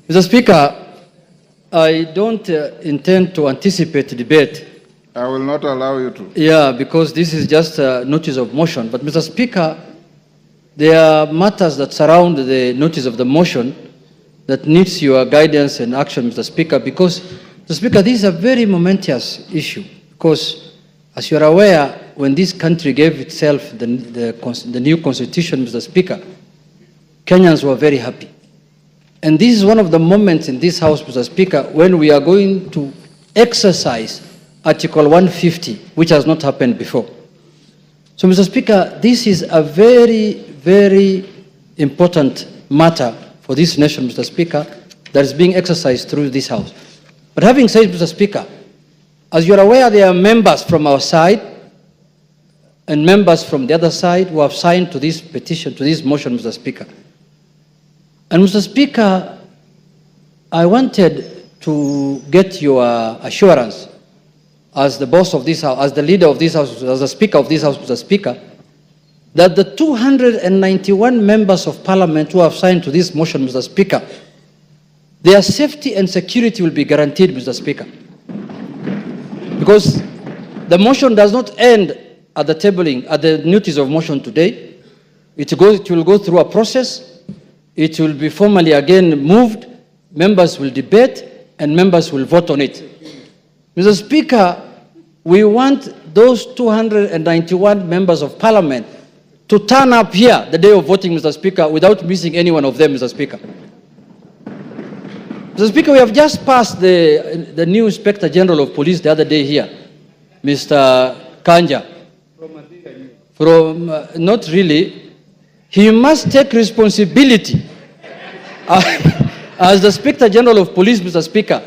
Mr. Speaker, I don't intend to anticipate the debate. I will not allow you to. Yeah, because this is just a notice of motion. But Mr. Speaker, there are matters that surround the notice of the motion that needs your guidance and action, Mr. Speaker, because, Mr. Speaker, this is a very momentous issue. Because, as you are aware, when this country gave itself the new constitution, Mr. Speaker, Kenyans were very happy. And this is one of the moments in this House, Mr. Speaker, when we are going to exercise Article 150, which has not happened before. So, Mr. Speaker, this is a very, very important matter for this nation, Mr. Speaker, that is being exercised through this House. But having said, Mr. Speaker, as you're aware, there are members from our side and members from the other side who have signed to this petition, to this motion, Mr. Speaker. And Mr. Speaker, I wanted to get your assurance as the boss of this House, as the leader of this House, as the Speaker of this House, Mr. Speaker, that the 291 members of Parliament who have signed to this motion, Mr. Speaker, their safety and security will be guaranteed, Mr. Speaker. Because the motion does not end at the tabling, at the notice of motion today. It will go through a process. It will be formally again moved, members will debate, and members will vote on it. Mr. Speaker, we want those 291 members of Parliament to turn up here the day of voting, Mr. Speaker, without missing any one of them, Mr. Speaker. Mr. Speaker, we have just passed the new Inspector General of Police the other day here, Mr. Kanja. Not really. He must take responsibility as the Inspector General of Police, Mr. Speaker,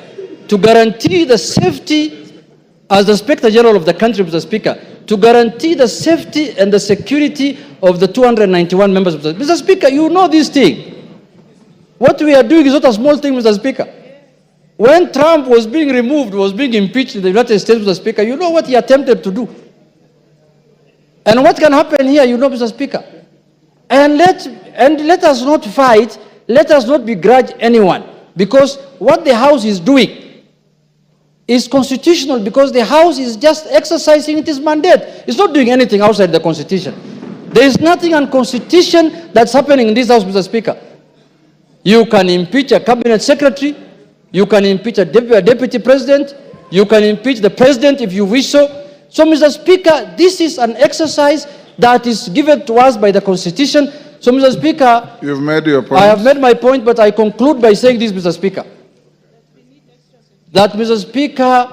to guarantee the safety, as the Inspector General of the country, Mr. Speaker, to guarantee the safety and the security of the 291 members of the... Mr. Speaker, you know this thing. What we are doing is not a small thing, Mr. Speaker. When Trump was being removed, was being impeached in the United States, Mr. Speaker, you know what he attempted to do. And what can happen here, you know, Mr. Speaker. And let us not fight, let us not begrudge anyone, because what the House is doing is constitutional, because the House is just exercising its mandate. It's not doing anything outside the Constitution. There is nothing unconstitutional that's happening in this House, Mr. Speaker. You can impeach a cabinet secretary, you can impeach a deputy president, you can impeach the president if you wish so. So, Mr. Speaker, this is an exercise that is given to us by the Constitution. So, Mr. Speaker, you've made your point. I have made my point, but I conclude by saying this, Mr. Speaker. That, Mr. Speaker,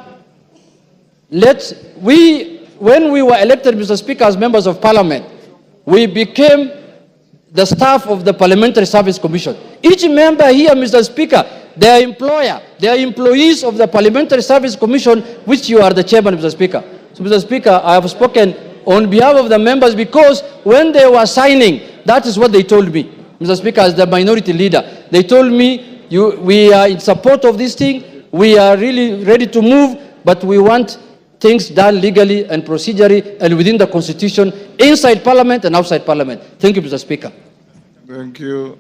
when we were elected, Mr. Speaker, as members of Parliament, we became the staff of the Parliamentary Service Commission. Each member here, Mr. Speaker, their employer, they are employees of the Parliamentary Service Commission, which you are the chairman, Mr. Speaker. So, Mr. Speaker, I have spoken on behalf of the members, because when they were signing, that is what they told me, Mr. Speaker, as the minority leader. They told me, we are in support of this thing, we are really ready to move, but we want things done legally and procedurally and within the Constitution, inside Parliament and outside Parliament. Thank you, Mr. Speaker. Thank you.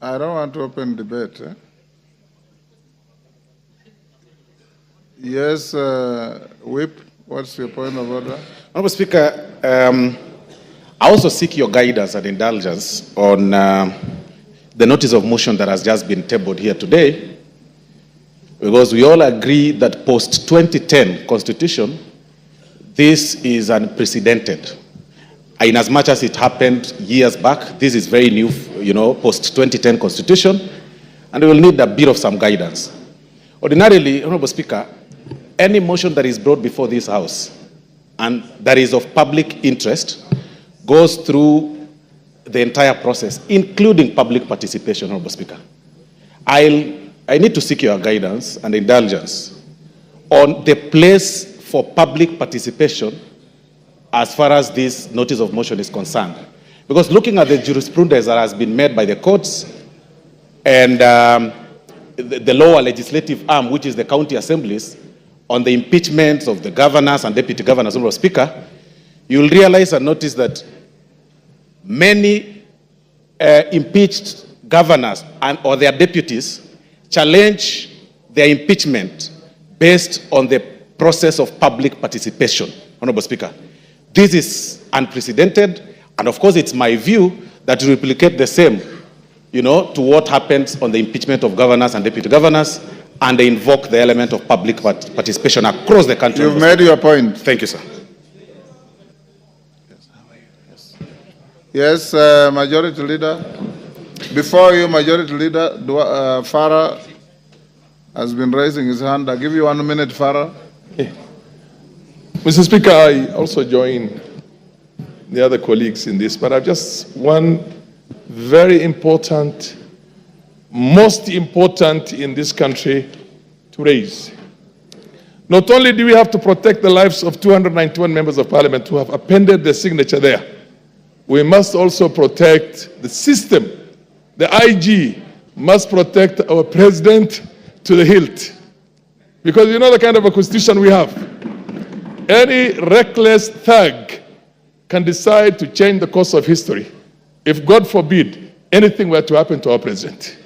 I don't want to open debate. Yes, Whip. What's your point of order? Honourable Speaker, I also seek your guidance and indulgence on the notice of motion that has just been tabled here today, because we all agree that post-2010 Constitution, this is unprecedented. In as much as it happened years back, this is very new, post-2010 Constitution, and we will need a bit of some guidance. Ordinarily, Honourable Speaker, any motion that is brought before this House and that is of public interest goes through the entire process, including public participation, Honourable Speaker. I need to seek your guidance and indulgence on the place for public participation as far as this notice of motion is concerned. Because looking at the jurisprudence that has been made by the courts and the lower legislative arm, which is the county assemblies, on the impeachment of the governors and deputy governors, Honourable Speaker, you will realize and notice that many impeached governors or their deputies challenge their impeachment based on the process of public participation, Honorable Speaker. This is unprecedented, and of course it's my view that to replicate the same, to what happens on the impeachment of governors and deputy governors, and they invoke the element of public participation across the country. You've made your point. Thank you, sir. Yes, Majority Leader. Before you, Majority Leader, Farah has been raising his hand. I'll give you 1 minute, Farah. Mr. Speaker, I also join the other colleagues in this, but I've just one very important, most important in this country to raise. Not only do we have to protect the lives of 291 members of parliament who have appended their signature there, we must also protect the system. The IG must protect our president to the hilt. Because you know the kind of a constitution we have. Any reckless thug can decide to change the course of history if, God forbid, anything were to happen to our president.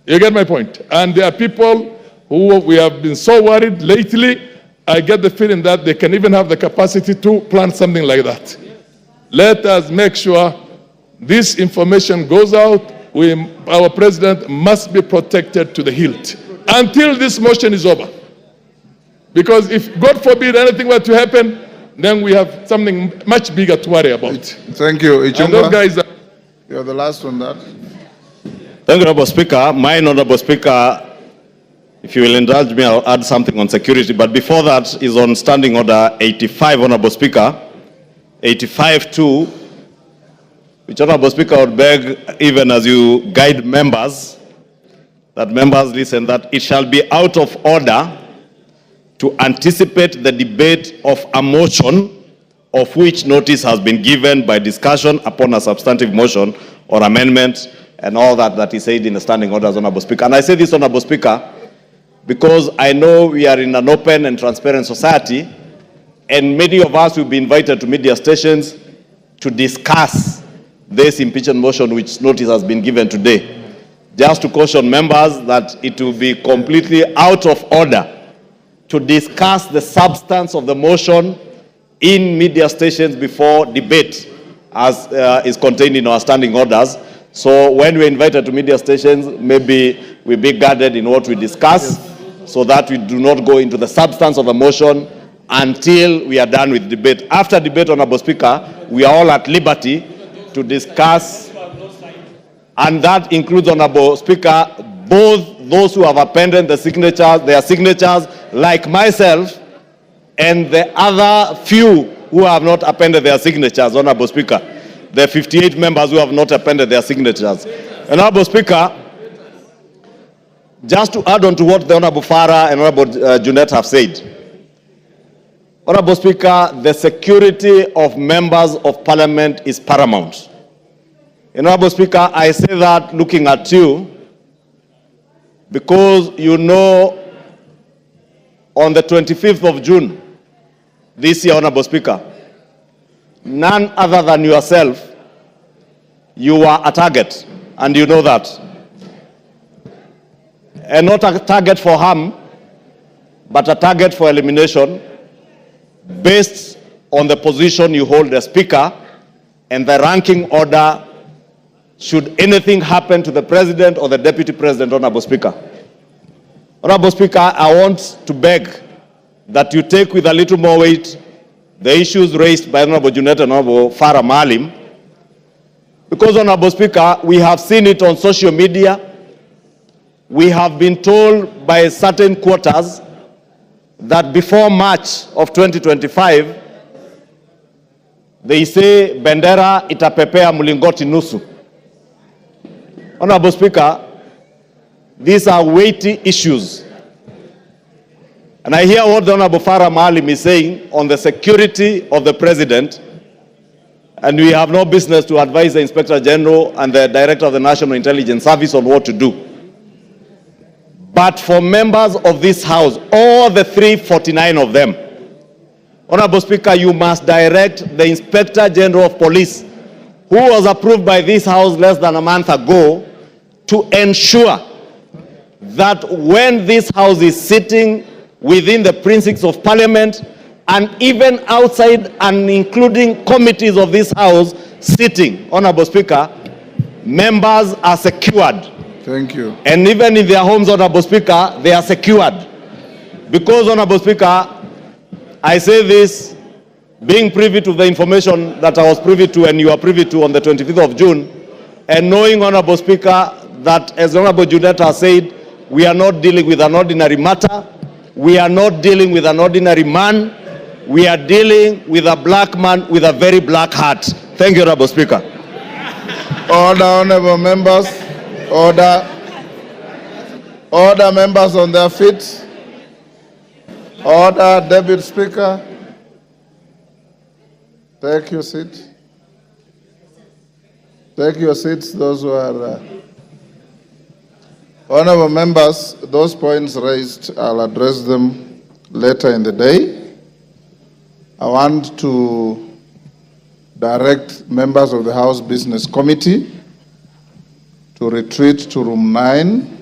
You get my point? And there are people who we have been so worried lately, I get the feeling that they can even have the capacity to plan something like that. Let us make sure this information goes out. Our president must be protected to the hilt until this motion is over. Because if, God forbid, anything were to happen, then we have something much bigger to worry about. Thank you, Ichungwa. And those guys are... You're the last one, that. Thank you, Honorable Speaker. My Honorable Speaker, if you will indulge me, I'll add something on security. But before that is on Standing Order 85, Honorable Speaker. 85-2, which, Honorable Speaker, would beg, even as you guide members, that members listen, that it shall be out of order to anticipate the debate of a motion of which notice has been given by discussion upon a substantive motion or amendment, and all that is said in the standing orders, Honorable Speaker. And I say this, Honorable Speaker, because I know we are in an open and transparent society, and many of us will be invited to media stations to discuss this impeachment motion which notice has been given today. Just to caution members that it will be completely out of order to discuss the substance of the motion in media stations before debate, as is contained in our standing orders. So when we're invited to media stations, maybe we be guarded in what we discuss, so that we do not go into the substance of the motion until we are done with debate. After debate, Honorable Speaker, we are all at liberty to discuss, and that includes, Honorable Speaker, both those who have appended their signatures, like myself, and the other few who have not appended their signatures, Honorable Speaker. The 58 members who have not appended their signatures. Honorable Speaker, just to add on to what the Honorable Farah and Honorable Junet have said, Honorable Speaker, the security of members of parliament is paramount. Honorable Speaker, I say that looking at you, because you know on the 25th of June this year, Honorable Speaker, none other than yourself, you were a target, and you know that. And not a target for harm, but a target for elimination, based on the position you hold as Speaker and the ranking order should anything happen to the President or the Deputy President, Honorable Speaker. Honorable Speaker, I want to beg that you take with a little more weight the issues raised by Honorable Junet and Honorable Farah Maalim, because, Honorable Speaker, we have seen it on social media. We have been told by certain quarters that before March of 2025, they say bendera itapepea mlingoti nusu. Honorable Speaker, these are weighty issues. And I hear what the Honorable Farah Maalim is saying on the security of the President, and we have no business to advise the Inspector General and the Director of the National Intelligence Service on what to do. But for members of this House, all the 349 of them, Honorable Speaker, you must direct the Inspector General of Police, who was approved by this House less than a month ago to ensure that when this House is sitting within the precincts of Parliament and even outside and including committees of this House sitting, Honorable Speaker, members are secured. Thank you. And even in their homes, Honorable Speaker, they are secured. Because, Honorable Speaker, I say this, being privy to the information that I was privy to and you are privy to on the 25th of June, and knowing, Honorable Speaker, that as Honorable Junet has said, we are not dealing with an ordinary matter, we are not dealing with an ordinary man, we are dealing with a black man with a very black heart. Thank you, Honorable Speaker. Order, honorable members. Order. Order, members on their feet. Order, Deputy Speaker. Take your seat. Take your seats, those who are... Honorable members, those points raised, I'll address them later in the day. I want to direct members of the House Business Committee to retreat to room 9